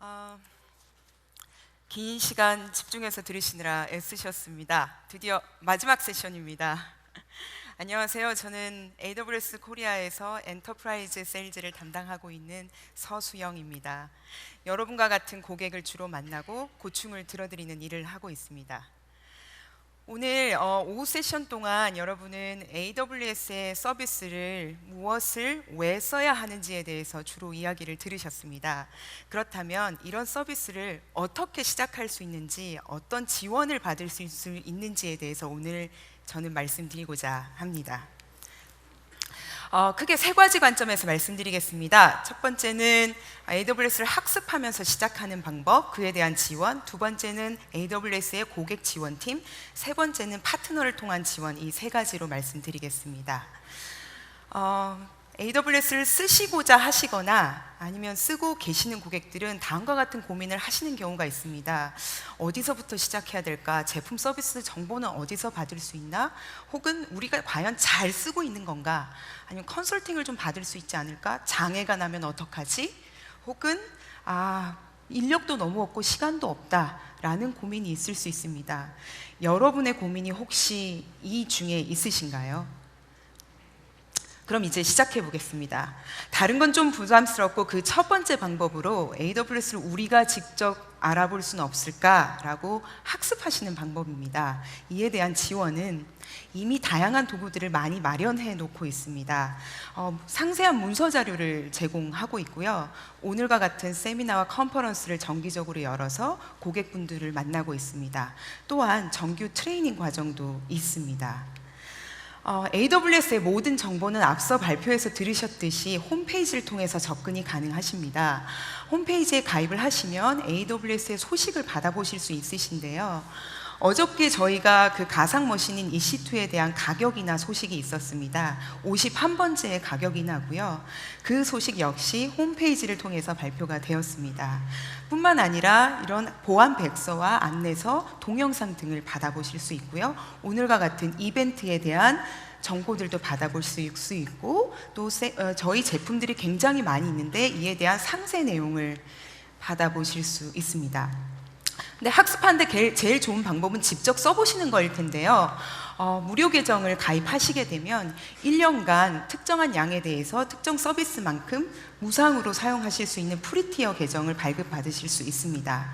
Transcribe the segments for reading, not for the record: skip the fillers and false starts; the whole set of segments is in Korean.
아, 긴 시간 집중해서 들으시느라 애쓰셨습니다. 드디어 마지막 세션입니다. 안녕하세요. 저는 AWS 코리아에서 엔터프라이즈 세일즈를 담당하고 있는 서수영입니다. 여러분과 같은 고객을 주로 만나고 고충을 들어드리는 일을 하고 있습니다. 오늘 오후 세션 동안 여러분은 AWS의 서비스를 무엇을 왜 써야 하는지에 대해서 주로 이야기를 들으셨습니다. 그렇다면 이런 서비스를 어떻게 시작할 수 있는지, 어떤 지원을 받을 수 있는지에 대해서 오늘 저는 말씀드리고자 합니다. 크게 세 가지 관점에서 말씀드리겠습니다. 첫 번째는 AWS를 학습하면서 시작하는 방법, 그에 대한 지원. 두 번째는 AWS의 고객 지원팀. 세 번째는 파트너를 통한 지원. 이 세 가지로 말씀드리겠습니다. AWS를 쓰시고자 하시거나 아니면 쓰고 계시는 고객들은 다음과 같은 고민을 하시는 경우가 있습니다. 어디서부터 시작해야 될까? 제품 서비스 정보는 어디서 받을 수 있나? 혹은 우리가 과연 잘 쓰고 있는 건가? 아니면 컨설팅을 좀 받을 수 있지 않을까? 장애가 나면 어떡하지? 혹은 인력도 너무 없고 시간도 없다라는 고민이 있을 수 있습니다. 여러분의 고민이 혹시 이 중에 있으신가요? 그럼 이제 시작해 보겠습니다. 다른 건 좀 부담스럽고 그 첫 번째 방법으로 AWS를 우리가 직접 알아볼 수는 없을까라고 학습하시는 방법입니다. 이에 대한 지원은 이미 다양한 도구들을 많이 마련해 놓고 있습니다. 상세한 문서 자료를 제공하고 있고요. 오늘과 같은 세미나와 컨퍼런스를 정기적으로 열어서 고객분들을 만나고 있습니다. 또한 정규 트레이닝 과정도 있습니다. AWS의 모든 정보는 앞서 발표에서 들으셨듯이 홈페이지를 통해서 접근이 가능하십니다. 홈페이지에 가입을 하시면 AWS의 소식을 받아보실 수 있으신데요. 어저께 저희가 그 가상 머신인 EC2에 대한 가격이나 소식이 있었습니다. 51번째의 가격이 나고요. 그 소식 역시 홈페이지를 통해서 발표가 되었습니다. 뿐만 아니라 이런 보안 백서와 안내서, 동영상 등을 받아보실 수 있고요. 오늘과 같은 이벤트에 대한 정보들도 받아볼 수 있고, 또 저희 제품들이 굉장히 많이 있는데 이에 대한 상세 내용을 받아보실 수 있습니다. 근데 학습하는데 제일 좋은 방법은 직접 써보시는 거일 텐데요. 무료 계정을 가입하시게 되면 1년간 특정한 양에 대해서 특정 서비스만큼 무상으로 사용하실 수 있는 프리티어 계정을 발급받으실 수 있습니다.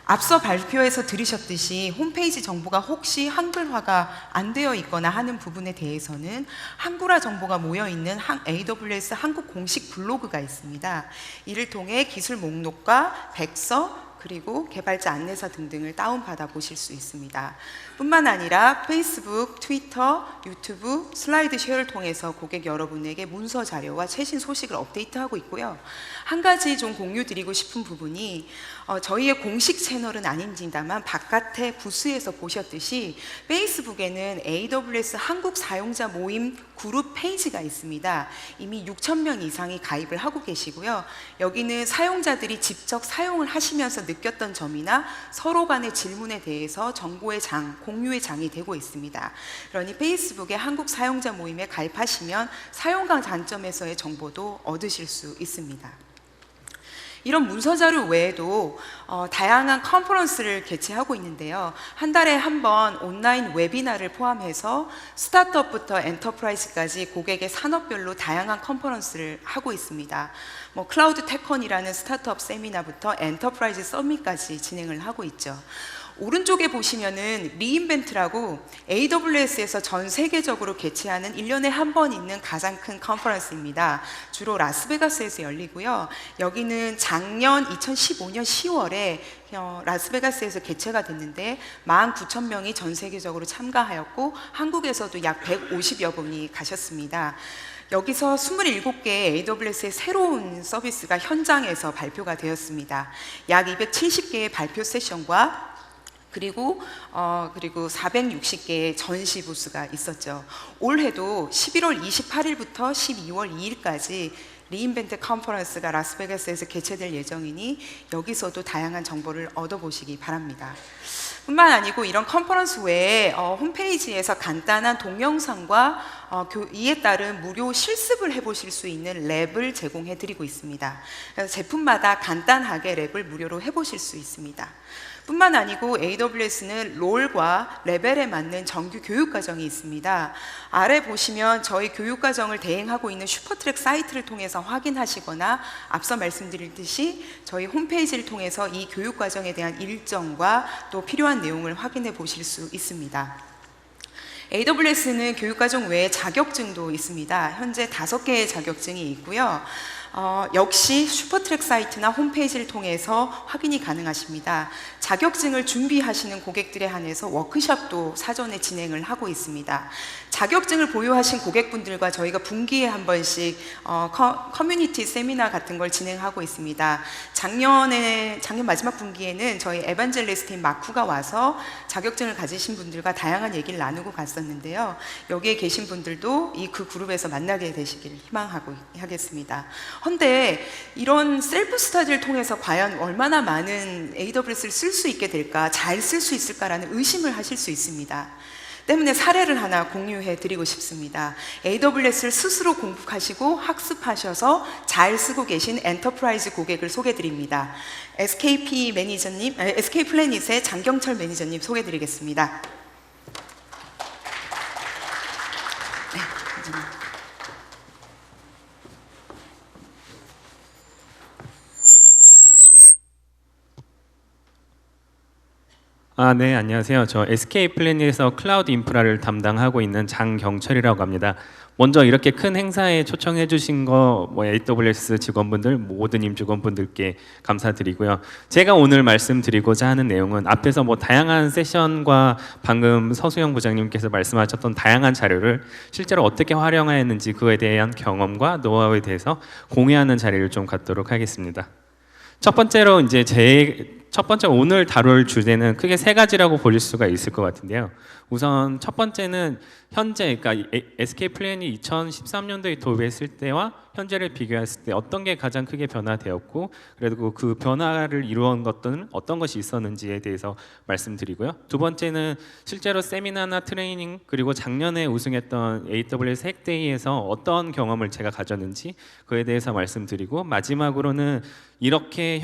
앞서 발표에서 들으셨듯이 홈페이지 정보가 혹시 한글화가 안 되어 있거나 하는 부분에 대해서는 한글화 정보가 모여있는 AWS 한국 공식 블로그가 있습니다. 이를 통해 기술 목록과 백서, 그리고 개발자 안내서 등등을 다운받아 보실 수 있습니다. 뿐만 아니라 페이스북, 트위터, 유튜브, 슬라이드 쉐어를 통해서 고객 여러분에게 문서 자료와 최신 소식을 업데이트하고 있고요. 한 가지 좀 공유드리고 싶은 부분이 저희의 공식 채널은 아닙니다만 바깥에 부스에서 보셨듯이 페이스북에는 AWS 한국 사용자 모임 그룹 페이지가 있습니다. 이미 6,000명 이상이 가입을 하고 계시고요. 여기는 사용자들이 직접 사용을 하시면서 느꼈던 점이나 서로 간의 질문에 대해서 정보의 장, 공유의 장이 되고 있습니다. 그러니 페이스북에 한국 사용자 모임에 가입하시면 사용감 관점에서의 정보도 얻으실 수 있습니다. 이런 문서 자료 외에도 다양한 컨퍼런스를 개최하고 있는데요. 한 달에 한 번 온라인 웨비나를 포함해서 스타트업부터 엔터프라이즈까지 고객의 산업별로 다양한 컨퍼런스를 하고 있습니다. 클라우드 테컨이라는 스타트업 세미나부터 엔터프라이즈 서밋까지 진행을 하고 있죠. 오른쪽에 보시면은 리인벤트라고 AWS에서 전 세계적으로 개최하는 1년에 한 번 있는 가장 큰 컨퍼런스입니다. 주로 라스베가스에서 열리고요. 여기는 작년 2015년 10월에 라스베가스에서 개최가 됐는데 19,000명이 전 세계적으로 참가하였고 한국에서도 약 150여 분이 가셨습니다. 여기서 27개의 AWS의 새로운 서비스가 현장에서 발표가 되었습니다. 약 270개의 발표 세션과 그리고 460개의 전시 부스가 있었죠. 올해도 11월 28일부터 12월 2일까지 리인벤트 컨퍼런스가 라스베가스에서 개최될 예정이니 여기서도 다양한 정보를 얻어보시기 바랍니다. 뿐만 아니고 이런 컨퍼런스 외에 홈페이지에서 간단한 동영상과 이에 따른 무료 실습을 해보실 수 있는 랩을 제공해 드리고 있습니다. 그래서 제품마다 간단하게 랩을 무료로 해보실 수 있습니다. 뿐만 아니고 AWS는 롤과 레벨에 맞는 정규 교육 과정이 있습니다. 아래 보시면 저희 교육 과정을 대행하고 있는 슈퍼트랙 사이트를 통해서 확인하시거나 앞서 말씀드렸듯이 저희 홈페이지를 통해서 이 교육 과정에 대한 일정과 또 필요한 내용을 확인해 보실 수 있습니다. AWS는 교육과정 외에 자격증도 있습니다. 현재 5개의 자격증이 있고요. 역시 슈퍼트랙 사이트나 홈페이지를 통해서 확인이 가능하십니다. 자격증을 준비하시는 고객들에 한해서 워크숍도 사전에 진행을 하고 있습니다. 자격증을 보유하신 고객분들과 저희가 분기에 한 번씩 커뮤니티 세미나 같은 걸 진행하고 있습니다. 작년 마지막 분기에는 저희 에반젤리스트인 마쿠가 와서 자격증을 가지신 분들과 다양한 얘기를 나누고 갔었는데요. 여기에 계신 분들도 그 그룹에서 만나게 되시기를 하겠습니다. 헌데 이런 셀프 스터디를 통해서 과연 얼마나 많은 AWS를 쓸 수 있게 될까, 잘 쓸 수 있을까라는 의심을 하실 수 있습니다. 때문에 사례를 하나 공유해 드리고 싶습니다. AWS를 스스로 공부하시고 학습하셔서 잘 쓰고 계신 엔터프라이즈 고객을 소개해 드립니다. SK 플래닛의 장경철 매니저님 소개해 드리겠습니다. 네, 네, 안녕하세요. 저 SK 플래닛에서 클라우드 인프라를 담당하고 있는 장경철이라고 합니다. 먼저 이렇게 큰 행사에 초청해 주신 거 AWS 직원분들, 모든 임직원분들께 감사드리고요. 제가 오늘 말씀드리고자 하는 내용은 앞에서 다양한 세션과 방금 서수영 부장님께서 말씀하셨던 다양한 자료를 실제로 어떻게 활용하였는지 그에 대한 경험과 노하우에 대해서 공유하는 자리를 좀 갖도록 하겠습니다. 첫 번째로 오늘 다룰 주제는 크게 3가지라고 보실 수가 있을 것 같은데요. 우선 첫 번째는 현재, 그러니까 SK 플래닛이 2013년도에 도입했을 때와 현재를 비교했을 때 어떤 게 가장 크게 변화되었고, 그리고 그 변화를 이루은 것들은 어떤 것이 있었는지에 대해서 말씀드리고요. 두 번째는 실제로 세미나나 트레이닝, 그리고 작년에 우승했던 AWS 핵데이에서 어떤 경험을 제가 가졌는지 그에 대해서 말씀드리고, 마지막으로는 이렇게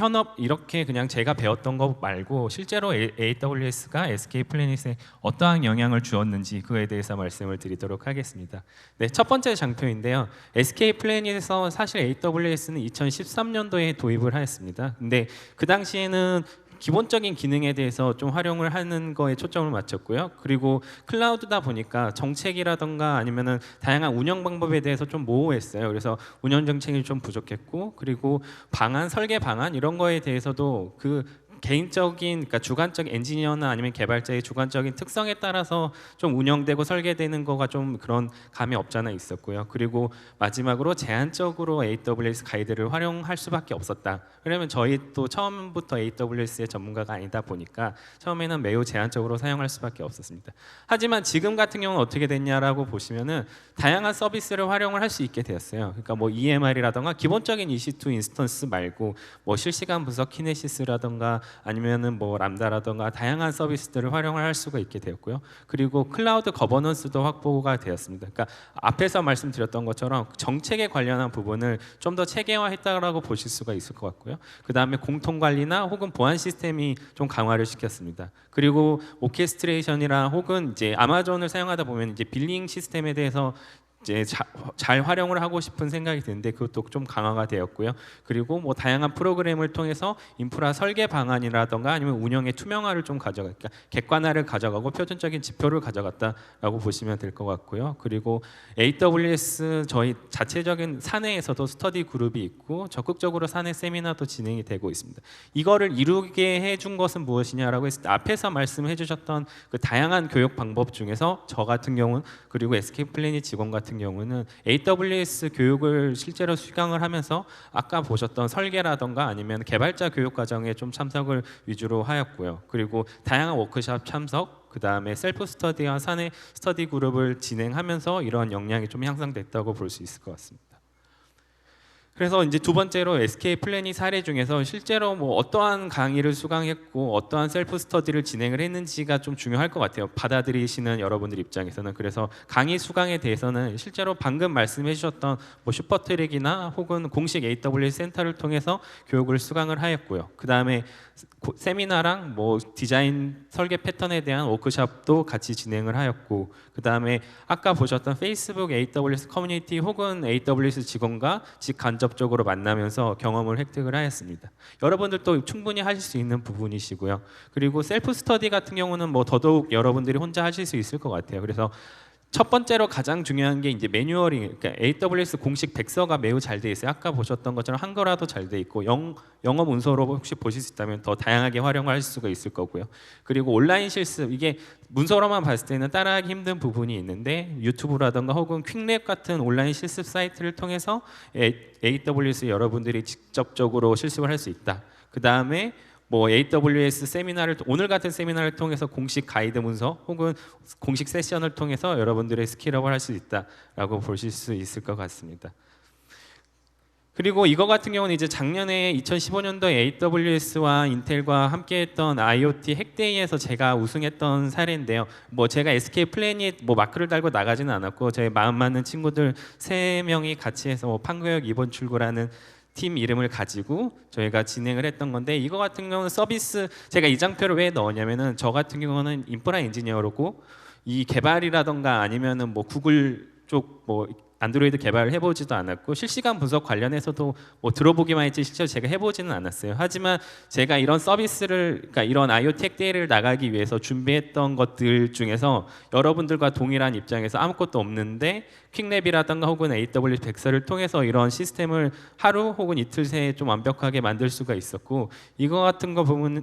그냥 제가 배웠던 것 말고 실제로 AWS가 SK 플래닛에 어떠한 영향을 주었는지 그에 대해서 말씀을 드리도록 하겠습니다. 네, 첫 번째 장표인데요. SK 플래닛에서 사실 AWS는 2013년도에 도입을 하였습니다. 근데 그 당시에는 기본적인 기능에 대해서 좀 활용을 하는 거에 초점을 맞췄고요. 그리고 클라우드다 보니까 정책이라던가 아니면은 다양한 운영 방법에 대해서 좀 모호했어요. 그래서 운영 정책이 좀 부족했고, 그리고 설계 방안 이런 거에 대해서도 그러니까 주관적 엔지니어나 아니면 개발자의 주관적인 특성에 따라서 좀 운영되고 설계되는 거가 좀 그런 감이 없잖아 있었고요. 그리고 마지막으로 제한적으로 AWS 가이드를 활용할 수밖에 없었다. 왜냐면 저희 또 처음부터 AWS의 전문가가 아니다 보니까 처음에는 매우 제한적으로 사용할 수밖에 없었습니다. 하지만 지금 같은 경우는 어떻게 됐냐라고 보시면은 다양한 서비스를 활용을 할 수 있게 되었어요. 그러니까 EMR이라던가 기본적인 EC2 인스턴스 말고 실시간 분석 키네시스라던가 아니면은 람다라던가 다양한 서비스들을 활용을 할 수가 있게 되었고요. 그리고 클라우드 거버넌스도 확보가 되었습니다. 그러니까 앞에서 말씀드렸던 것처럼 정책에 관련한 부분을 좀 더 체계화했다라고 보실 수가 있을 것 같고요. 그 다음에 공통 관리나 혹은 보안 시스템이 좀 강화를 시켰습니다. 그리고 오케스트레이션이나 혹은 이제 아마존을 사용하다 보면 이제 빌링 시스템에 대해서 이제 잘 활용을 하고 싶은 생각이 드는데 그것도 좀 강화가 되었고요. 그리고 다양한 프로그램을 통해서 인프라 설계 방안이라던가 아니면 운영의 투명화를 좀 그러니까 객관화를 가져가고 표준적인 지표를 가져갔다라고 보시면 될 것 같고요. 그리고 AWS 저희 자체적인 사내에서도 스터디 그룹이 있고 적극적으로 사내 세미나도 진행이 되고 있습니다. 이거를 이루게 해준 것은 무엇이냐라고 했을 때 앞에서 말씀해 주셨던 그 다양한 교육 방법 중에서 저 같은 경우는 그리고 SK 플래닛 직원 같은 경우는 AWS 교육을 실제로 수강을 하면서 아까 보셨던 설계라던가 아니면 개발자 교육 과정에 좀 참석을 위주로 하였고요. 그리고 다양한 워크숍 참석, 그 다음에 셀프 스터디와 사내 스터디 그룹을 진행하면서 이러한 역량이 좀 향상됐다고 볼 수 있을 것 같습니다. 그래서 이제 두 번째로 SK 플래닛 사례 중에서 실제로 뭐 어떠한 강의를 수강했고 어떠한 셀프 스터디를 진행을 했는지가 좀 중요할 것 같아요. 받아들이시는 여러분들 입장에서는. 그래서 강의 수강에 대해서는 실제로 방금 말씀해 주셨던 뭐 슈퍼트랙이나 혹은 공식 AWS 센터를 통해서 교육을 수강을 하였고요. 그다음에 세미나랑 뭐 디자인 설계 패턴에 대한 워크숍도 같이 진행을 하였고, 그다음에 아까 보셨던 페이스북 AWS 커뮤니티 혹은 AWS 직원과 직간접적으로 만나면서 경험을 획득을 하였습니다. 여러분들도 충분히 하실 수 있는 부분이시고요. 그리고 셀프 스터디 같은 경우는 뭐 더더욱 여러분들이 혼자 하실 수 있을 것 같아요. 그래서 첫 번째로 가장 중요한 게 이제 매뉴얼이, 그러니까 AWS 공식 백서가 매우 잘 돼 있어요. 아까 보셨던 것처럼 한글화도 잘 돼 있고 영어 문서로 혹시 보실 수 있다면 더 다양하게 활용할 수가 있을 거고요. 그리고 온라인 실습, 이게 문서로만 봤을 때는 따라하기 힘든 부분이 있는데 유튜브라든가 혹은 퀵랩 같은 온라인 실습 사이트를 통해서 AWS 여러분들이 직접적으로 실습을 할 수 있다. 그 다음에 뭐 AWS 세미나를, 오늘 같은 세미나를 통해서 공식 가이드 문서 혹은 공식 세션을 통해서 여러분들의 스킬업을 할 수 있다라고 보실 수 있을 것 같습니다. 그리고 이거 같은 경우는 이제 작년에 2015년도에 AWS와 인텔과 함께했던 IoT 핵데이에서 제가 우승했던 사례인데요. 뭐 제가 SK 플래닛 뭐 마크를 달고 나가지는 않았고, 제 마음 맞는 친구들 3명이 같이 해서 뭐 판교역 2번 출구라는 팀 이름을 가지고 저희가 진행을 했던 건데, 이거 같은 경우는 서비스, 제가 이 장표를 왜 넣었냐면은 저 같은 경우는 인프라 엔지니어로고 이 개발이라던가 아니면은 뭐 구글 쪽 뭐 안드로이드 개발을 해보지도 않았고 실시간 분석 관련해서도 뭐 들어보기만 했지 실제로 제가 해보지는 않았어요. 하지만 제가 이런 서비스를, 그러니까 이런 IoT 핵데이를 나가기 위해서 준비했던 것들 중에서 여러분들과 동일한 입장에서 아무것도 없는데 퀵랩이라든가 혹은 AWS 백서를 통해서 이런 시스템을 하루 혹은 이틀 새에 좀 완벽하게 만들 수가 있었고, 이거 같은 거 보면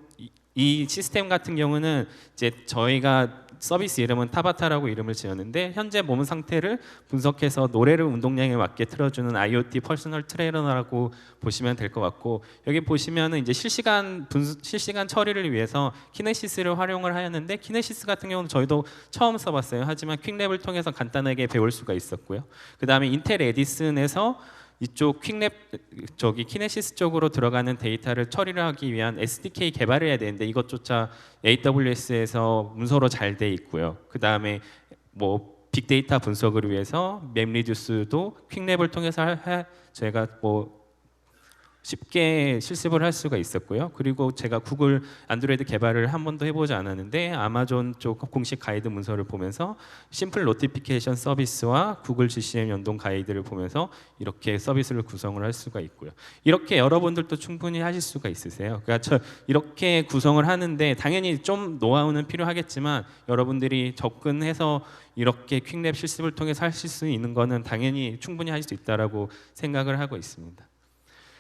이 시스템 같은 경우는 이제 저희가 서비스 이름은 타바타라고 이름을 지었는데, 현재 몸 상태를 분석해서 노래를 운동량에 맞게 틀어주는 IoT 퍼스널 트레이너라고 보시면 될 것 같고, 여기 보시면은 이제 실시간 처리를 위해서 키네시스를 활용을 하였는데, 키네시스 같은 경우는 저희도 처음 써봤어요. 하지만 퀵랩을 통해서 간단하게 배울 수가 있었고요. 그 다음에 인텔 에디슨에서 이쪽 퀵랩 저기 키네시스 쪽으로 들어가는 데이터를 처리를 하기 위한 SDK 개발을 해야 되는데 이것조차 AWS에서 문서로 잘 돼 있고요. 그 다음에 뭐 빅데이터 분석을 위해서 맵리듀스도 퀵랩을 통해서 제가 뭐 쉽게 실습을 할 수가 있었고요. 그리고 제가 구글 안드로이드 개발을 한 번도 해보지 않았는데 아마존 쪽 공식 가이드 문서를 보면서 심플 노티피케이션 서비스와 구글 GCM 연동 가이드를 보면서 이렇게 서비스를 구성을 할 수가 있고요. 이렇게 여러분들도 충분히 하실 수가 있으세요. 그러니까 이렇게 구성을 하는데 당연히 좀 노하우는 필요하겠지만 여러분들이 접근해서 이렇게 퀵랩 실습을 통해서 하실 수 있는 거는 당연히 충분히 하실 수 있다라고 생각을 하고 있습니다.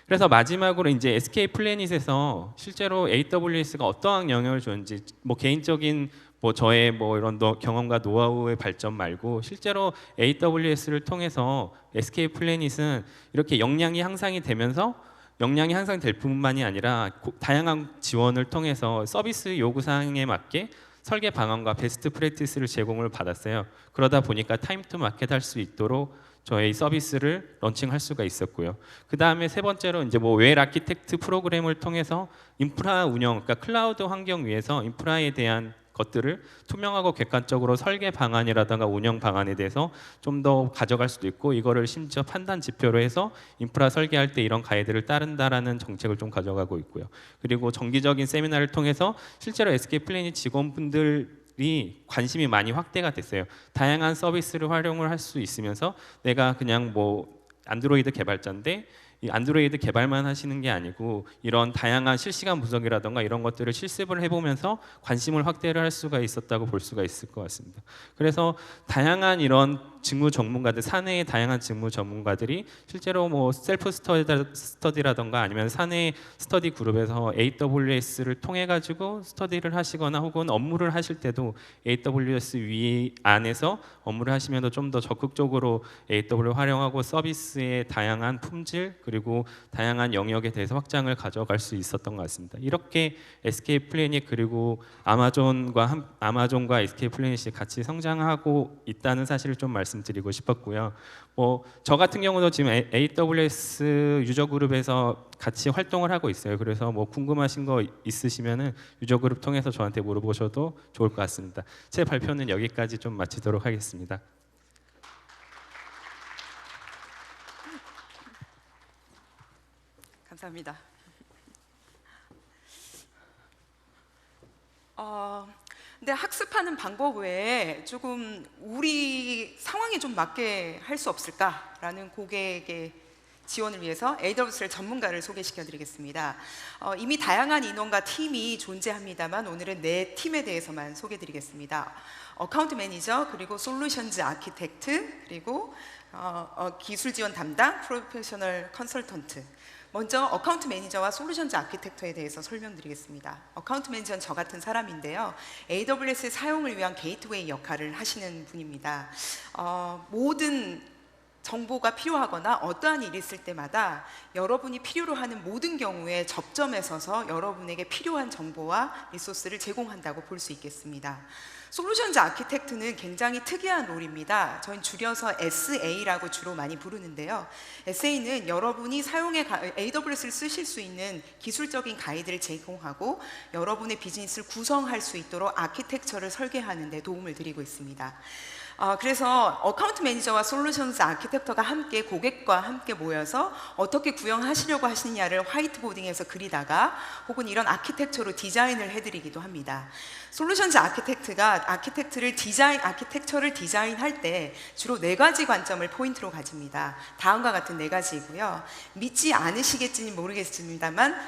그래서 마지막으로 이제 SK 플래닛에서 실제로 AWS가 어떠한 영향을 줬는지, 뭐 개인적인 뭐 저의 뭐 이런 경험과 노하우의 발전 말고 실제로 AWS를 통해서 SK 플래닛은 이렇게 역량이 향상이 되면서 역량이 향상될 뿐만이 아니라 다양한 지원을 통해서 서비스 요구사항에 맞게 설계 방안과 베스트 프랙티스를 제공을 받았어요. 그러다 보니까 타임 투 마켓 할 수 있도록 저희 서비스를 런칭할 수가 있었고요. 그 다음에 세 번째로 이제 뭐 웰 아키텍트 프로그램을 통해서 인프라 운영, 그러니까 클라우드 환경 위에서 인프라에 대한 것들을 투명하고 객관적으로 설계 방안이라든가 운영 방안에 대해서 좀 더 가져갈 수도 있고, 이거를 심지어 판단 지표로 해서 인프라 설계할 때 이런 가이드를 따른다라는 정책을 좀 가져가고 있고요. 그리고 정기적인 세미나를 통해서 실제로 SK 플래닛 직원분들 이 관심이 많이 확대가 됐어요. 다양한 서비스를 활용을 할 수 있으면서 내가 그냥 뭐 안드로이드 개발자인데 이 안드로이드 개발만 하시는 게 아니고 이런 다양한 실시간 분석이라던가 이런 것들을 실습을 해보면서 관심을 확대를 할 수가 있었다고 볼 수가 있을 것 같습니다. 그래서 다양한 이런 직무 전문가들, 사내의 다양한 직무 전문가들이 실제로 뭐 셀프 스터디라던가 아니면 사내 스터디 그룹에서 AWS를 통해 가지고 스터디를 하시거나 혹은 업무를 하실 때도 AWS 위 안에서 업무를 하시면 좀 더 적극적으로 AWS 활용하고 서비스의 다양한 품질 그리고 다양한 영역에 대해서 확장을 가져갈 수 있었던 것 같습니다. 이렇게 SK 플래닛 그리고 아마존과 SK 플래닛이 같이 성장하고 있다는 사실을 좀 말씀드리고 싶었고요. 저 같은 경우도 지금 AWS 유저 그룹에서 같이 활동을 하고 있어요. 그래서 궁금하신 거 있으시면은 유저 그룹 통해서 저한테 물어보셔도 좋을 것 같습니다. 제 발표는 여기까지 좀 마치도록 하겠습니다. 감사합니다. 근데 학습하는 방법 외에 조금 우리 상황에 좀 맞게 할 수 없을까라는 고객의 지원을 위해서 AWS 전문가를 소개시켜 드리겠습니다. 이미 다양한 인원과 팀이 존재합니다만 오늘은 네 팀에 대해서만 소개해 드리겠습니다. 어카운트 매니저, 그리고 솔루션즈 아키텍트, 그리고 기술 지원 담당, 프로페셔널 컨설턴트. 먼저 어카운트 매니저와 솔루션즈 아키텍터에 대해서 설명드리겠습니다. 어카운트 매니저는 저 같은 사람인데요. AWS의 사용을 위한 게이트웨이 역할을 하시는 분입니다. 모든 정보가 필요하거나 어떠한 일이 있을 때마다 여러분이 필요로 하는 모든 경우에 접점에 서서 여러분에게 필요한 정보와 리소스를 제공한다고 볼 수 있겠습니다. 솔루션즈 아키텍트는 굉장히 특이한 롤입니다. 저희는 줄여서 SA라고 주로 많이 부르는데요. SA는 여러분이 AWS를 쓰실 수 있는 기술적인 가이드를 제공하고 여러분의 비즈니스를 구성할 수 있도록 아키텍처를 설계하는 데 도움을 드리고 있습니다. 그래서 어카운트 매니저와 솔루션스 아키텍터가 함께 고객과 함께 모여서 어떻게 구형하시려고 하시느냐를 화이트보딩에서 그리다가 혹은 이런 아키텍처로 디자인을 해드리기도 합니다. 솔루션스 아키텍처를 디자인할 때 주로 네 가지 관점을 포인트로 가집니다. 다음과 같은 네 가지이고요. 믿지 않으시겠지는 모르겠습니다만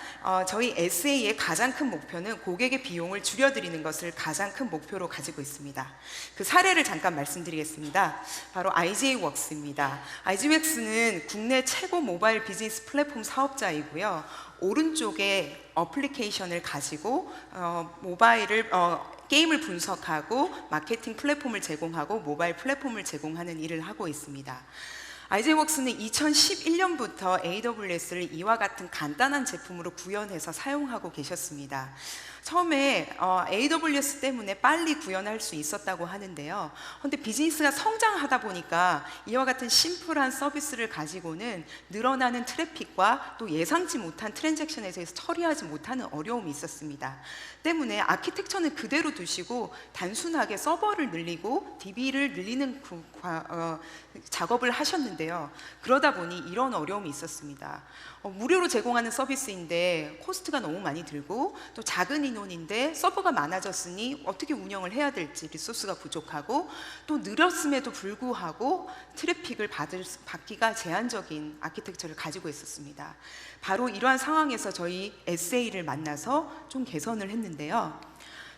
저희 SA의 가장 큰 목표는 고객의 비용을 줄여드리는 것을 가장 큰 목표로 가지고 있습니다. 그 사례를 잠깐 말씀드리겠습니다. 바로 IJ웍스입니다. IJ웍스는 국내 최고 모바일 비즈니스 플랫폼 사업자이고요. 오른쪽에 어플리케이션을 가지고 게임을 분석하고 마케팅 플랫폼을 제공하고 모바일 플랫폼을 제공하는 일을 하고 있습니다. IJ웍스는 2011년부터 AWS를 이와 같은 간단한 제품으로 구현해서 사용하고 계셨습니다. 처음에 AWS 때문에 빨리 구현할 수 있었다고 하는데요. 그런데 비즈니스가 성장하다 보니까 이와 같은 심플한 서비스를 가지고는 늘어나는 트래픽과 또 예상치 못한 트랜잭션에 대해서 처리하지 못하는 어려움이 있었습니다. 때문에 아키텍처는 그대로 두시고 단순하게 서버를 늘리고 DB를 늘리는 작업을 하셨는데요. 그러다 보니 이런 어려움이 있었습니다. 무료로 제공하는 서비스인데 코스트가 너무 많이 들고 또 작은 인원인데 서버가 많아졌으니 어떻게 운영을 해야 될지 리소스가 부족하고 또 늘었음에도 불구하고 트래픽을 받기가 제한적인 아키텍처를 가지고 있었습니다. 바로 이러한 상황에서 저희 SA를 만나서 좀 개선을 했는데요.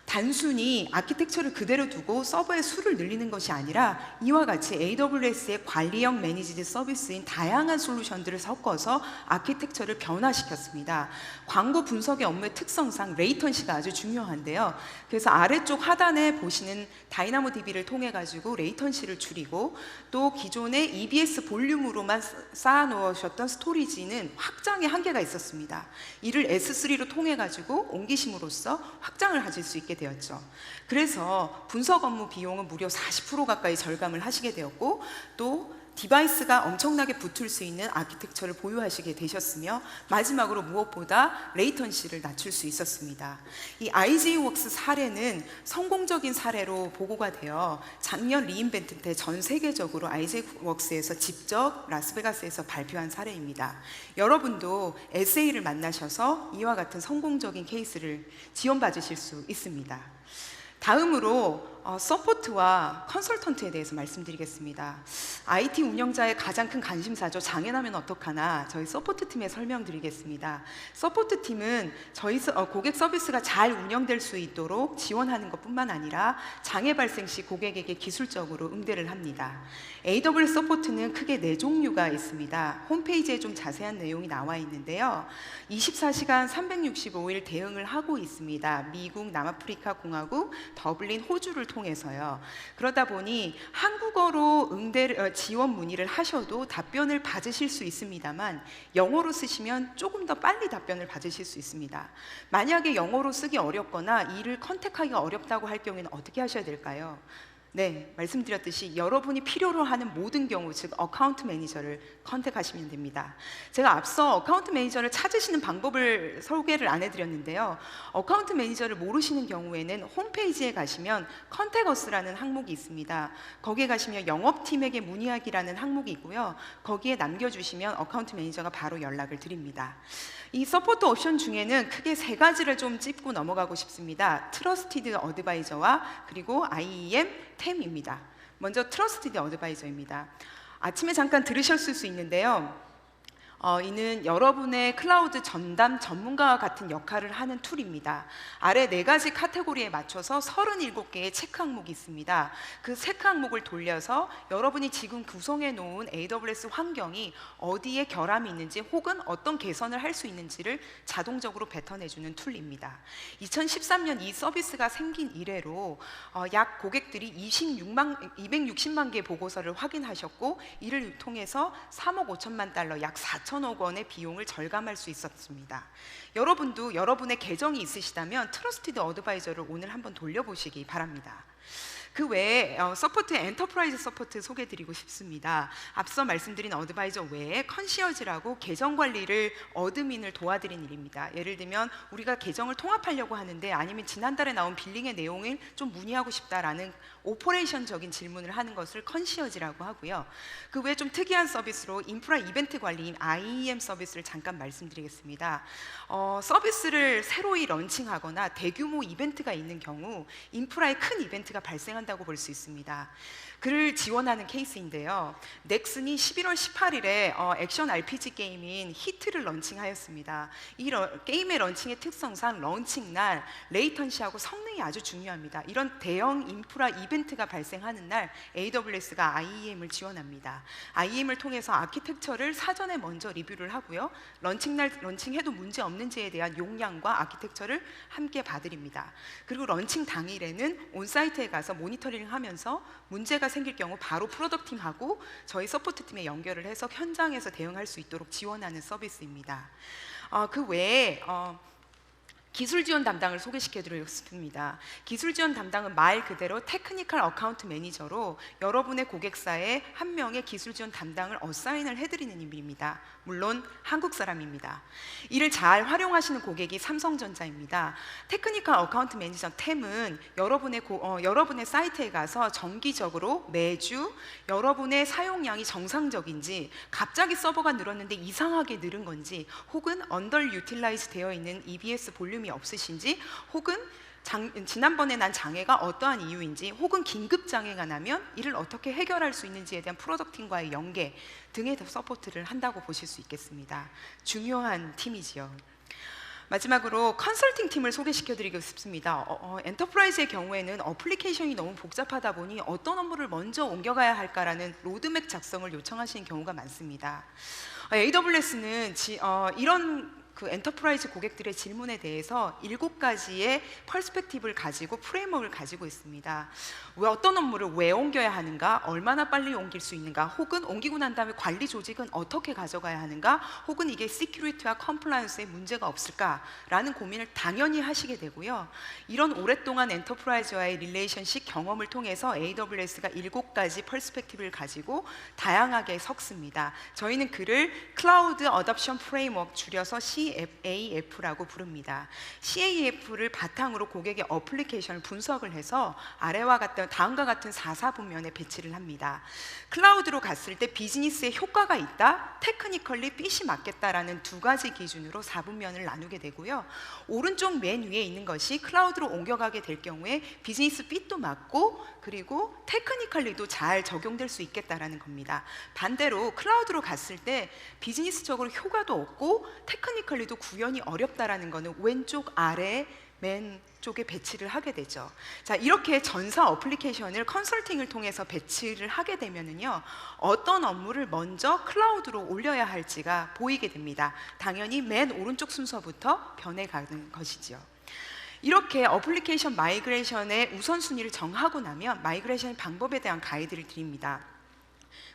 단순히 아키텍처를 그대로 두고 서버의 수를 늘리는 것이 아니라 이와 같이 AWS의 관리형 매니지드 서비스인 다양한 솔루션들을 섞어서 아키텍처를 변화시켰습니다. 광고 분석의 업무의 특성상 레이턴시가 아주 중요한데요. 그래서 아래쪽 하단에 보시는 다이나모DB를 통해 가지고 레이턴시를 줄이고 또 기존의 EBS 볼륨으로만 쌓아 놓으셨던 스토리지는 확장의 한계가 있었습니다. 이를 S3로 통해 가지고 옮기심으로써 확장을 가질 수 있게 되었죠. 그래서 분석 업무 비용은 무려 40% 가까이 절감을 하시게 되었고 또 디바이스가 엄청나게 붙을 수 있는 아키텍처를 보유하시게 되셨으며 마지막으로 무엇보다 레이턴시를 낮출 수 있었습니다. 이 IJ웍스 사례는 성공적인 사례로 보고가 되어 작년 리인벤트 때 전 세계적으로 IJ웍스에서 직접 라스베가스에서 발표한 사례입니다. 여러분도 SA를 만나셔서 이와 같은 성공적인 케이스를 지원받으실 수 있습니다. 다음으로 서포트와 컨설턴트에 대해서 말씀드리겠습니다. IT 운영자의 가장 큰 관심사죠. 장애나면 어떡하나. 저희 서포트 팀에 설명드리겠습니다. 서포트 팀은 저희 고객 서비스가 잘 운영될 수 있도록 지원하는 것뿐만 아니라 장애 발생 시 고객에게 기술적으로 응대를 합니다. AWS 서포트는 크게 4종류가 있습니다. 홈페이지에 좀 자세한 내용이 나와 있는데요. 24시간 365일 대응을 하고 있습니다. 미국, 남아프리카 공화국, 더블린, 호주를 통해서요. 그러다 보니 한국어로 지원 문의를 하셔도 답변을 받으실 수 있습니다만 영어로 쓰시면 조금 더 빨리 답변을 받으실 수 있습니다. 만약에 영어로 쓰기 어렵거나 이를 컨택하기가 어렵다고 할 경우에는 어떻게 하셔야 될까요? 네, 말씀드렸듯이 여러분이 필요로 하는 모든 경우, 즉 어카운트 매니저를 컨택하시면 됩니다. 제가 앞서 어카운트 매니저를 찾으시는 방법을 소개를 안 해드렸는데요. 어카운트 매니저를 모르시는 경우에는 홈페이지에 가시면 컨택어스라는 항목이 있습니다. 거기에 가시면 영업팀에게 문의하기라는 항목이 있고요. 거기에 남겨주시면 어카운트 매니저가 바로 연락을 드립니다. 이 서포트 옵션 중에는 크게 세 가지를 좀 짚고 넘어가고 싶습니다. 트러스티드 어드바이저와 그리고 IEM, 템입니다. 먼저 트러스티드 어드바이저입니다. 아침에 잠깐 들으셨을 수 있는데요. 이는 여러분의 클라우드 전담 전문가와 같은 역할을 하는 툴입니다. 아래 4가지 카테고리에 맞춰서 37개의 체크 항목이 있습니다. 그 체크 항목을 돌려서 여러분이 지금 구성해 놓은 AWS 환경이 어디에 결함이 있는지 혹은 어떤 개선을 할 수 있는지를 자동적으로 뱉어내주는 툴입니다. 2013년 이 서비스가 생긴 이래로 약 고객들이 260만 개 보고서를 확인하셨고 이를 통해서 3억 5천만 달러, 약 4천억 원의 비용을 절감할 수 있었습니다. 여러분도 여러분의 계정이 있으시다면 트러스티드 어드바이저를 오늘 한번 돌려보시기 바랍니다. 그 외에 서포트, 엔터프라이즈 서포트 소개드리고 싶습니다. 앞서 말씀드린 어드바이저 외에 컨시어즈라고 계정 관리를 어드민을 도와드린 일입니다. 예를 들면 우리가 계정을 통합하려고 하는데 아니면 지난달에 나온 빌링의 내용을 좀 문의하고 싶다라는 오퍼레이션적인 질문을 하는 것을 컨시어즈라고 하고요. 그 외에 좀 특이한 서비스로 인프라 이벤트 관리인 IEM 서비스를 잠깐 말씀드리겠습니다. 서비스를 새로이 런칭하거나 대규모 이벤트가 있는 경우 인프라에 큰 이벤트가 발생한다고 볼 수 있습니다. 그를 지원하는 케이스인데요. 넥슨이 11월 18일에 액션 RPG 게임인 히트를 런칭하였습니다. 이 게임의 런칭의 특성상 런칭 날 레이턴시하고 성능이 아주 중요합니다. 이런 대형 인프라 이벤트가 발생하는 날 AWS가 IEM을 지원합니다. IEM을 통해서 아키텍처를 사전에 먼저 리뷰를 하고요. 런칭 날 런칭해도 문제 없는지에 대한 용량과 아키텍처를 함께 봐드립니다. 그리고 런칭 당일에는 온사이트에 가서 모니터링을 하면서 문제가 생길 경우 바로 프로덕트 팀하고 저희 서포트 팀에 연결을 해서 현장에서 대응할 수 있도록 지원하는 서비스입니다. 그 외에 기술 지원 담당을 소개시켜드리고 싶습니다. 기술 지원 담당은 말 그대로 테크니컬 어카운트 매니저로 여러분의 고객사에 한 명의 기술 지원 담당을 어사인을 해드리는 일입니다. 물론 한국 사람입니다. 이를 잘 활용하시는 고객이 삼성전자입니다. 테크니컬 어카운트 매니저 템은 여러분의 사이트에 가서 정기적으로 매주 여러분의 사용량이 정상적인지 갑자기 서버가 늘었는데 이상하게 늘은 건지 혹은 언더 유틸라이즈 되어 있는 EBS 볼륨이 없으신지 혹은 지난번에 난 장애가 어떠한 이유인지 혹은 긴급 장애가 나면 이를 어떻게 해결할 수 있는지에 대한 프로덕트팀과의 연계 등의 서포트를 한다고 보실 수 있겠습니다. 중요한 팀이지요. 마지막으로 컨설팅 팀을 소개시켜드리고 싶습니다. 엔터프라이즈의 경우에는 어플리케이션이 너무 복잡하다 보니 어떤 업무를 먼저 옮겨가야 할까라는 로드맵 작성을 요청하시는 경우가 많습니다. AWS는 이런 엔터프라이즈 고객들의 질문에 대해서 7가지의 퍼스펙티브를 가지고 프레임워크를 가지고 있습니다. 왜 어떤 업무를 왜 옮겨야 하는가, 얼마나 빨리 옮길 수 있는가, 혹은 옮기고 난 다음에 관리 조직은 어떻게 가져가야 하는가, 혹은 이게 시큐리티와 컴플라이언스에 문제가 없을까라는 고민을 당연히 하시게 되고요. 이런 오랫동안 엔터프라이즈와의 릴레이션십 경험을 통해서 AWS가 7가지 퍼스펙티브를 가지고 다양하게 섞습니다. 저희는 그를 클라우드 어답션 프레임워크, 줄여서 CAF라고 부릅니다. CAF를 바탕으로 고객의 어플리케이션을 분석을 해서 다음과 같은 4사분면에 배치를 합니다. 클라우드로 갔을 때 비즈니스에 효과가 있다, 테크니컬리 핏이 맞겠다라는 2가지 기준으로 4분면을 나누게 되고요. 오른쪽 맨 위에 있는 것이 클라우드로 옮겨가게 될 경우에 비즈니스 핏도 맞고 그리고 테크니컬리도 잘 적용될 수 있겠다라는 겁니다. 반대로 클라우드로 갔을 때 비즈니스적으로 효과도 없고 테크니컬리도 구현이 어렵다라는 것은 왼쪽 아래 맨 쪽에 배치를 하게 되죠. 자, 이렇게 전사 어플리케이션을 컨설팅을 통해서 배치를 하게 되면은요, 어떤 업무를 먼저 클라우드로 올려야 할지가 보이게 됩니다. 당연히 맨 오른쪽 순서부터 변해가는 것이죠. 이렇게 어플리케이션 마이그레이션의 우선순위를 정하고 나면 마이그레이션 방법에 대한 가이드를 드립니다.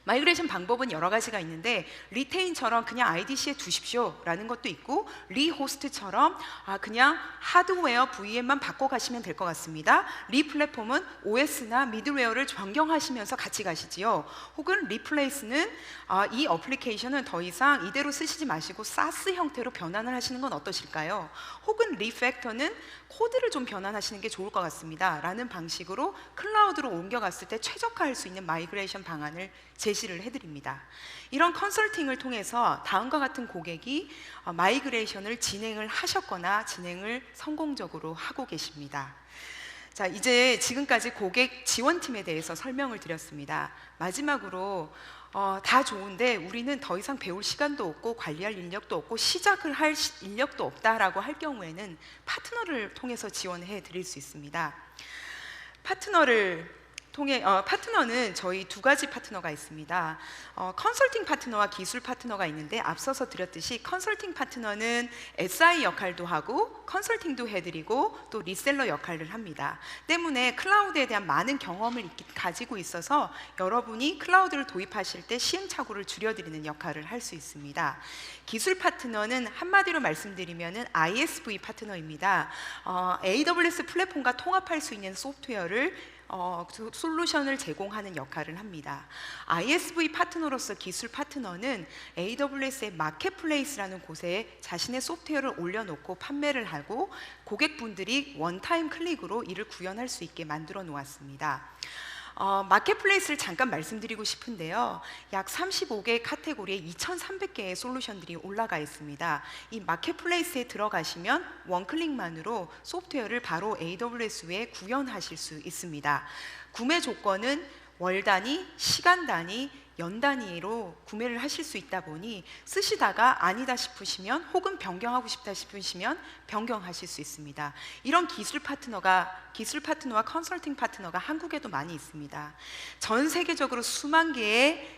마이그레이션 방법은 여러 가지가 있는데 리테인처럼 그냥 IDC에 두십시오라는 것도 있고 리호스트처럼 그냥 하드웨어 VM만 바꿔가시면 될 것 같습니다. 리플랫폼은 OS나 미들웨어를 변경하시면서 같이 가시지요. 혹은 리플레이스는 이 어플리케이션은 더 이상 이대로 쓰시지 마시고 SaaS 형태로 변환을 하시는 건 어떠실까요? 혹은 리팩터는 코드를 좀 변환하시는 게 좋을 것 같습니다 라는 방식으로 클라우드로 옮겨갔을 때 최적화할 수 있는 마이그레이션 방안을 제시를 해드립니다. 이런 컨설팅을 통해서 다음과 같은 고객이 마이그레이션을 진행을 하셨거나 진행을 성공적으로 하고 계십니다. 자, 이제 지금까지 고객 지원팀에 대해서 설명을 드렸습니다. 마지막으로 다 좋은데 우리는 더 이상 배울 시간도 없고 관리할 인력도 없고 시작을 할 인력도 없다라고 할 경우에는 파트너를 통해서 지원해 드릴 수 있습니다. 파트너는 저희 두 가지 파트너가 있습니다. 컨설팅 파트너와 기술 파트너가 있는데 앞서서 드렸듯이 컨설팅 파트너는 SI 역할도 하고 컨설팅도 해드리고 또 리셀러 역할을 합니다. 때문에 클라우드에 대한 많은 경험을 가지고 있어서 여러분이 클라우드를 도입하실 때 시행착오를 줄여드리는 역할을 할 수 있습니다. 기술 파트너는 한마디로 말씀드리면 ISV 파트너입니다. AWS 플랫폼과 통합할 수 있는 소프트웨어를 솔루션을 제공하는 역할을 합니다. ISV 파트너로서 기술 파트너는 AWS의 마켓플레이스라는 곳에 자신의 소프트웨어를 올려놓고 판매를 하고 고객분들이 원타임 클릭으로 이를 구현할 수 있게 만들어 놓았습니다. 마켓플레이스를 잠깐 말씀드리고 싶은데요. 약 35개 카테고리에 2,300개의 솔루션들이 올라가 있습니다. 이 마켓플레이스에 들어가시면 원클릭만으로 소프트웨어를 바로 AWS에 구현하실 수 있습니다. 구매 조건은 월 단위, 시간 단위, 연 단위로 구매를 하실 수 있다 보니 쓰시다가 아니다 싶으시면 혹은 변경하고 싶다 싶으시면 변경하실 수 있습니다. 이런 기술 파트너와 컨설팅 파트너가 한국에도 많이 있습니다. 전 세계적으로 수만 개의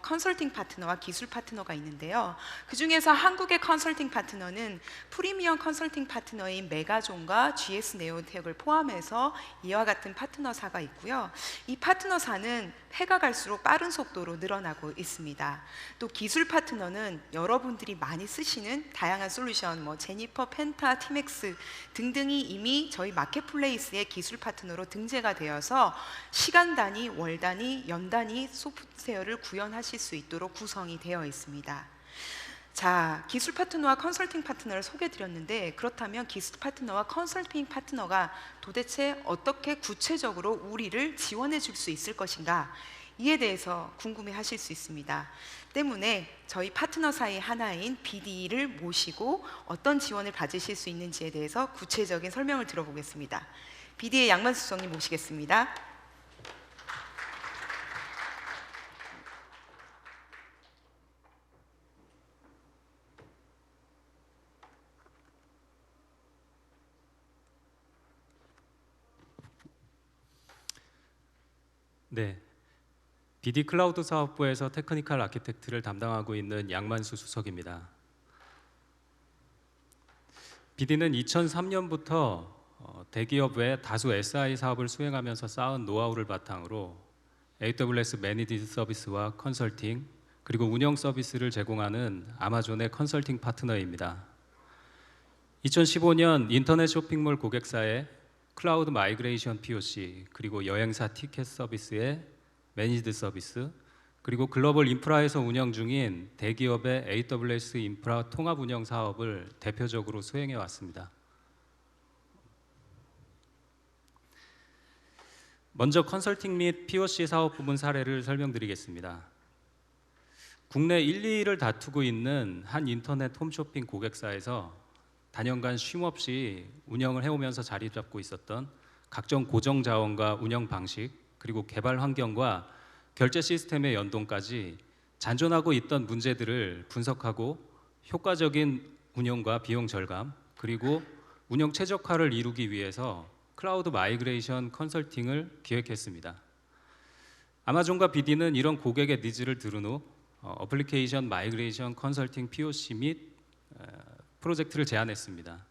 컨설팅 파트너와 기술 파트너가 있는데요. 그 중에서 한국의 컨설팅 파트너는 프리미엄 컨설팅 파트너인 메가존과 GS 네오텍을 포함해서 이와 같은 파트너사가 있고요. 이 파트너사는 해가 갈수록 빠른 속도로 늘어나고 있습니다. 또 기술 파트너는 여러분들이 많이 쓰시는 다양한 솔루션, 제니퍼, 펜타, 티맥스 등등이 이미 저희 마켓플레이스의 기술 파트너로 등재가 되어서 시간 단위, 월 단위, 연 단위 소프트웨어를 구현하실 수 있도록 구성이 되어 있습니다. 자, 기술 파트너와 컨설팅 파트너를 소개드렸는데 그렇다면 기술 파트너와 컨설팅 파트너가 도대체 어떻게 구체적으로 우리를 지원해 줄 수 있을 것인가, 이에 대해서 궁금해 하실 수 있습니다. 때문에 저희 파트너 사이 하나인 BD를 모시고 어떤 지원을 받으실 수 있는지에 대해서 구체적인 설명을 들어보겠습니다. BD의 양만수 수석님 모시겠습니다. 네, BD 클라우드 사업부에서 테크니컬 아키텍트를 담당하고 있는 양만수 수석입니다. BD는 2003년부터 대기업 외 다수 SI 사업을 수행하면서 쌓은 노하우를 바탕으로 AWS 매니지 서비스와 컨설팅 그리고 운영 서비스를 제공하는 아마존의 컨설팅 파트너입니다. 2015년 인터넷 쇼핑몰 고객사의 클라우드 마이그레이션 POC 그리고 여행사 티켓 서비스의 매니지드 서비스 그리고 글로벌 인프라에서 운영 중인 대기업의 AWS 인프라 통합 운영 사업을 대표적으로 수행해 왔습니다. 먼저 컨설팅 및 POC 사업 부문 사례를 설명드리겠습니다. 국내 1, 2위를 다투고 있는 한 인터넷 홈쇼핑 고객사에서 단연간 쉼없이 운영을 해오면서 자리 잡고 있었던 각종 고정 자원과 운영 방식 그리고 개발 환경과 결제 시스템의 연동까지 잔존하고 있던 문제들을 분석하고 효과적인 운영과 비용 절감 그리고 운영 최적화를 이루기 위해서 클라우드 마이그레이션 컨설팅을 기획했습니다. 아마존과 BD는 이런 고객의 니즈를 들은 후 어플리케이션 마이그레이션 컨설팅 POC 및 프로젝트를 제안했습니다.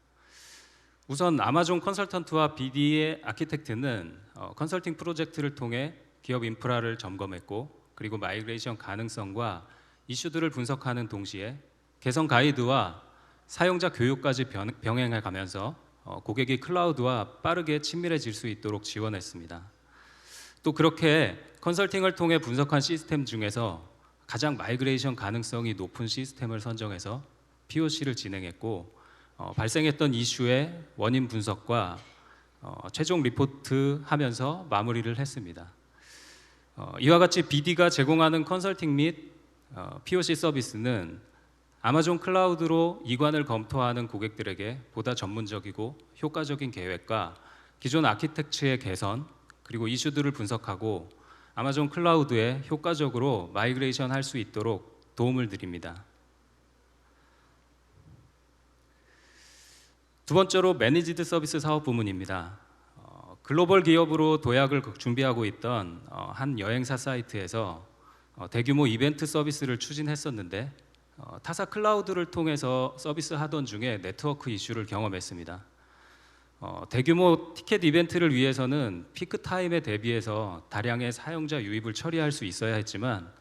우선 아마존 컨설턴트와 BD의 아키텍트는 컨설팅 프로젝트를 통해 기업 인프라를 점검했고, 그리고 마이그레이션 가능성과 이슈들을 분석하는 동시에 개선 가이드와 사용자 교육까지 병행해 가면서 고객이 클라우드와 빠르게 친밀해질 수 있도록 지원했습니다. 또 그렇게 컨설팅을 통해 분석한 시스템 중에서 가장 마이그레이션 가능성이 높은 시스템을 선정해서 POC를 진행했고, 발생했던 이슈의 원인 분석과 최종 리포트 하면서 마무리를 했습니다. 이와 같이 BD가 제공하는 컨설팅 및 POC 서비스는 아마존 클라우드로 이관을 검토하는 고객들에게 보다 전문적이고 효과적인 계획과 기존 아키텍처의 개선, 그리고 이슈들을 분석하고 아마존 클라우드에 효과적으로 마이그레이션 할 수 있도록 도움을 드립니다. 두 번째로 매니지드 서비스 사업 부문입니다. 글로벌 기업으로 도약을 준비하고 있던 한 여행사 사이트에서 대규모 이벤트 서비스를 추진했었는데 타사 클라우드를 통해서 서비스 하던 중에 네트워크 이슈를 경험했습니다. 대규모 티켓 이벤트를 위해서는 피크 타임에 대비해서 다량의 사용자 유입을 처리할 수 있어야 했지만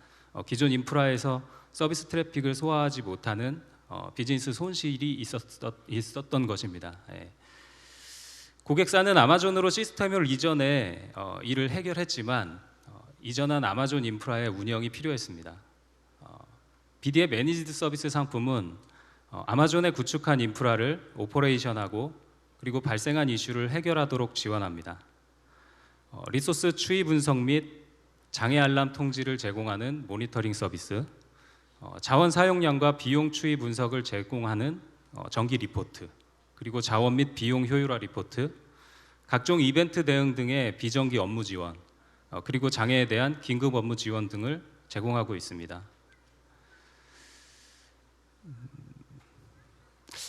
기존 인프라에서 서비스 트래픽을 소화하지 못하는 비즈니스 손실이 있었던 것입니다. 고객사는 아마존으로 시스템을 이전해 이를 해결했지만 이전한 아마존 인프라의 운영이 필요했습니다. BD의 매니지드 서비스 상품은 아마존에 구축한 인프라를 오퍼레이션하고 그리고 발생한 이슈를 해결하도록 지원합니다. 리소스 추이 분석 및 장애 알람 통지를 제공하는 모니터링 서비스, 자원 사용량과 비용 추이 분석을 제공하는 정기 리포트, 그리고 자원 및 비용 효율화 리포트, 각종 이벤트 대응 등의 비정기 업무 지원, 그리고 장애에 대한 긴급 업무 지원 등을 제공하고 있습니다.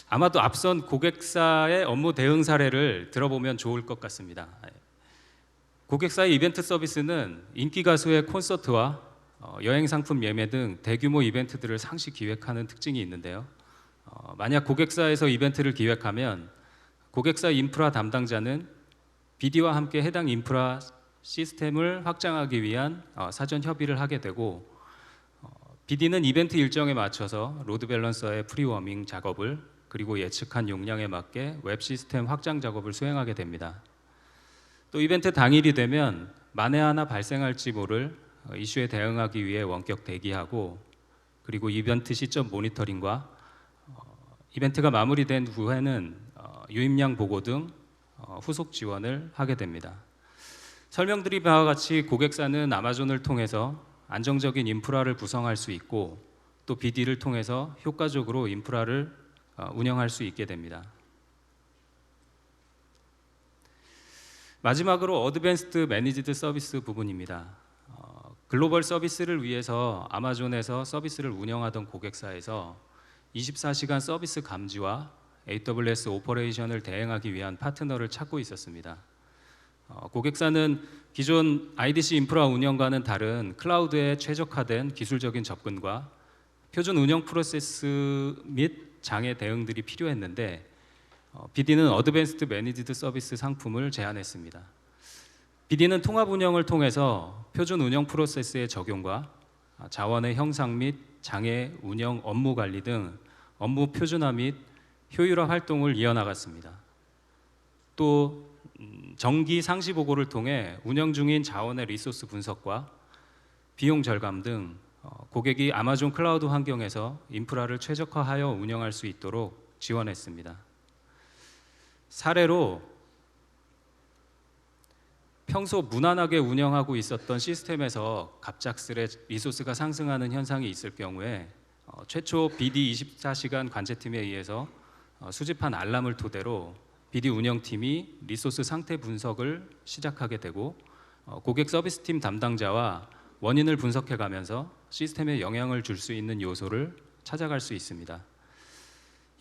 아마도 앞선 고객사의 업무 대응 사례를 들어보면 좋을 것 같습니다. 고객사의 이벤트 서비스는 인기 가수의 콘서트와 여행 상품 예매 등 대규모 이벤트들을 상시 기획하는 특징이 있는데요. 만약 고객사에서 이벤트를 기획하면 고객사 인프라 담당자는 BD와 함께 해당 인프라 시스템을 확장하기 위한 사전 협의를 하게 되고, BD는 이벤트 일정에 맞춰서 로드 밸런서의 프리워밍 작업을, 그리고 예측한 용량에 맞게 웹 시스템 확장 작업을 수행하게 됩니다. 또 이벤트 당일이 되면 만에 하나 발생할지 모를 이슈에 대응하기 위해 원격 대기하고, 그리고 이벤트 시점 모니터링과 이벤트가 마무리된 후에는 유입량 보고 등 후속 지원을 하게 됩니다. 설명드린 바와 같이 고객사는 아마존을 통해서 안정적인 인프라를 구성할 수 있고, 또 BD를 통해서 효과적으로 인프라를 운영할 수 있게 됩니다. 마지막으로 어드밴스드 매니지드 서비스 부분입니다. 글로벌 서비스를 위해서 아마존에서 서비스를 운영하던 고객사에서 24시간 서비스 감지와 AWS 오퍼레이션을 대행하기 위한 파트너를 찾고 있었습니다. 고객사는 기존 IDC 인프라 운영과는 다른 클라우드에 최적화된 기술적인 접근과 표준 운영 프로세스 및 장애 대응들이 필요했는데, BD는 어드밴스드 매니지드 서비스 상품을 제안했습니다. BD는 통합 운영을 통해서 표준 운영 프로세스의 적용과 자원의 형상 및 장애 운영 업무 관리 등 업무 표준화 및 효율화 활동을 이어나갔습니다. 또 정기 상시 보고를 통해 운영 중인 자원의 리소스 분석과 비용 절감 등 고객이 아마존 클라우드 환경에서 인프라를 최적화하여 운영할 수 있도록 지원했습니다. 사례로 평소 무난하게 운영하고 있었던 시스템에서 갑작스레 리소스가 상승하는 현상이 있을 경우에 최초 BD 24시간 관제팀에 의해서 수집한 알람을 토대로 BD 운영팀이 리소스 상태 분석을 시작하게 되고, 고객 서비스팀 담당자와 원인을 분석해가면서 시스템에 영향을 줄 수 있는 요소를 찾아갈 수 있습니다.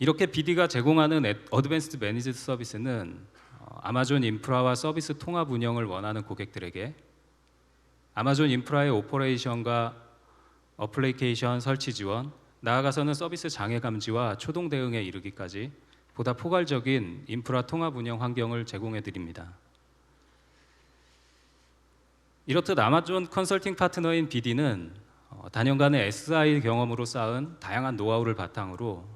이렇게 BD가 제공하는 어드밴스드 매니지드 서비스는 아마존 인프라와 서비스 통합 운영을 원하는 고객들에게 아마존 인프라의 오퍼레이션과 어플리케이션 설치 지원, 나아가서는 서비스 장애 감지와 초동 대응에 이르기까지 보다 포괄적인 인프라 통합 운영 환경을 제공해 드립니다. 이렇듯 아마존 컨설팅 파트너인 BD는 단연간의 SI 경험으로 쌓은 다양한 노하우를 바탕으로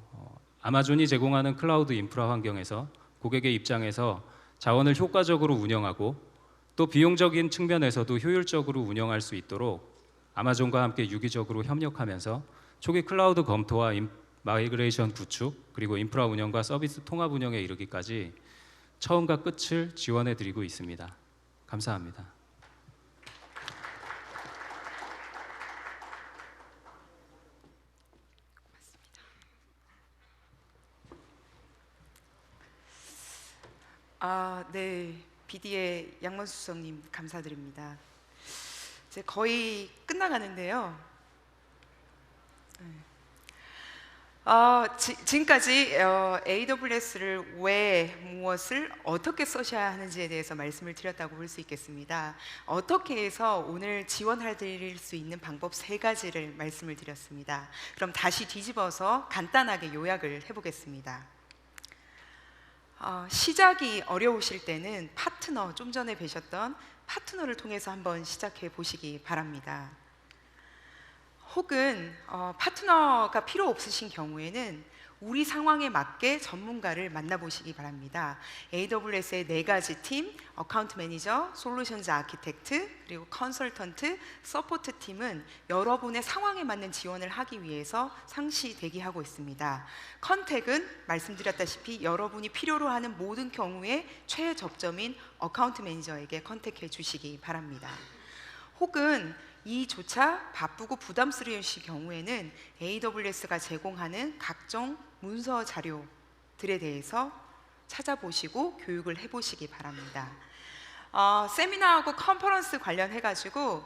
아마존이 제공하는 클라우드 인프라 환경에서 고객의 입장에서 자원을 효과적으로 운영하고 또 비용적인 측면에서도 효율적으로 운영할 수 있도록 아마존과 함께 유기적으로 협력하면서 초기 클라우드 검토와 마이그레이션 구축 그리고 인프라 운영과 서비스 통합 운영에 이르기까지 처음과 끝을 지원해 드리고 있습니다. 감사합니다. 네, BD의 양만수 수석님 감사드립니다. 이제 거의 끝나가는데요. 지금까지 AWS를 왜, 무엇을, 어떻게 써셔야 하는지에 대해서 말씀을 드렸다고 볼 수 있겠습니다. 어떻게 해서 오늘 지원해 드릴 수 있는 방법 3가지를 말씀을 드렸습니다. 그럼 다시 뒤집어서 간단하게 요약을 해보겠습니다. 시작이 어려우실 때는 파트너, 좀 전에 뵈셨던 파트너를 통해서 한번 시작해 보시기 바랍니다. 혹은 파트너가 필요 없으신 경우에는 우리 상황에 맞게 전문가를 만나보시기 바랍니다. AWS의 4가지 팀, 어카운트 매니저, 솔루션즈 아키텍트, 그리고 컨설턴트, 서포트 팀은 여러분의 상황에 맞는 지원을 하기 위해서 상시 대기하고 있습니다. 컨택은 말씀드렸다시피 여러분이 필요로 하는 모든 경우에 최접점인 어카운트 매니저에게 컨택해 주시기 바랍니다. 혹은 이조차 바쁘고 부담스러우실 경우에는 AWS가 제공하는 각종 문서 자료들에 대해서 찾아보시고 교육을 해보시기 바랍니다. 세미나하고 컨퍼런스 관련해가지고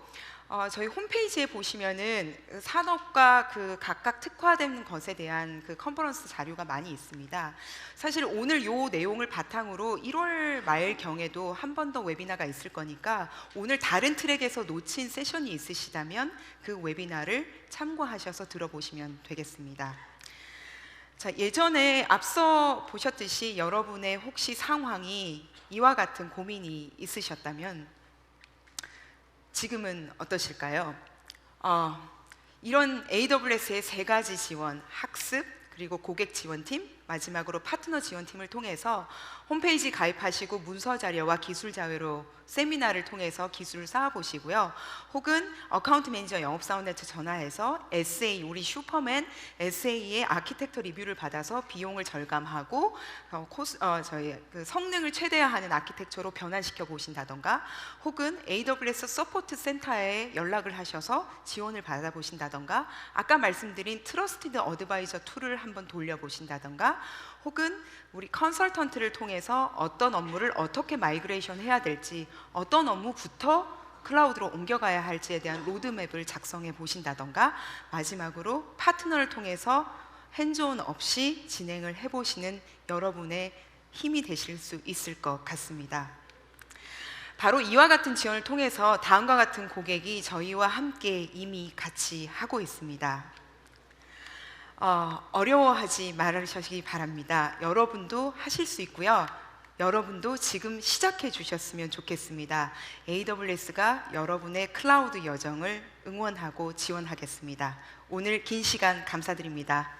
저희 홈페이지에 보시면은 산업과 그 각각 특화된 것에 대한 그 컨퍼런스 자료가 많이 있습니다. 사실 오늘 요 내용을 바탕으로 1월 말 경에도 한 번 더 웨비나가 있을 거니까 오늘 다른 트랙에서 놓친 세션이 있으시다면 그 웨비나를 참고하셔서 들어보시면 되겠습니다. 자, 예전에 앞서 보셨듯이 여러분의 혹시 상황이 이와 같은 고민이 있으셨다면 지금은 어떠실까요? 이런 AWS의 3가지 지원, 학습, 그리고 고객 지원팀, 마지막으로 파트너 지원팀을 통해서 홈페이지 가입하시고 문서 자료와 기술 자료로 세미나를 통해서 기술을 쌓아보시고요. 혹은 어카운트 매니저 영업사원한테 전화해서 SA, 우리 슈퍼맨 SA의 아키텍처 리뷰를 받아서 비용을 절감하고 저희 그 성능을 최대화하는 아키텍처로 변환시켜 보신다던가, 혹은 AWS 서포트 센터에 연락을 하셔서 지원을 받아보신다던가, 아까 말씀드린 트러스티드 어드바이저 툴을 한번 돌려보신다던가, 혹은 우리 컨설턴트를 통해서 어떤 업무를 어떻게 마이그레이션 해야 될지, 어떤 업무부터 클라우드로 옮겨가야 할지에 대한 로드맵을 작성해 보신다던가, 마지막으로 파트너를 통해서 핸즈온 없이 진행을 해보시는 여러분의 힘이 되실 수 있을 것 같습니다. 바로 이와 같은 지원을 통해서 다음과 같은 고객이 저희와 함께 이미 같이 하고 있습니다. 어려워하지 말으시기 바랍니다. 여러분도 하실 수 있고요. 여러분도 지금 시작해 주셨으면 좋겠습니다. AWS가 여러분의 클라우드 여정을 응원하고 지원하겠습니다. 오늘 긴 시간 감사드립니다.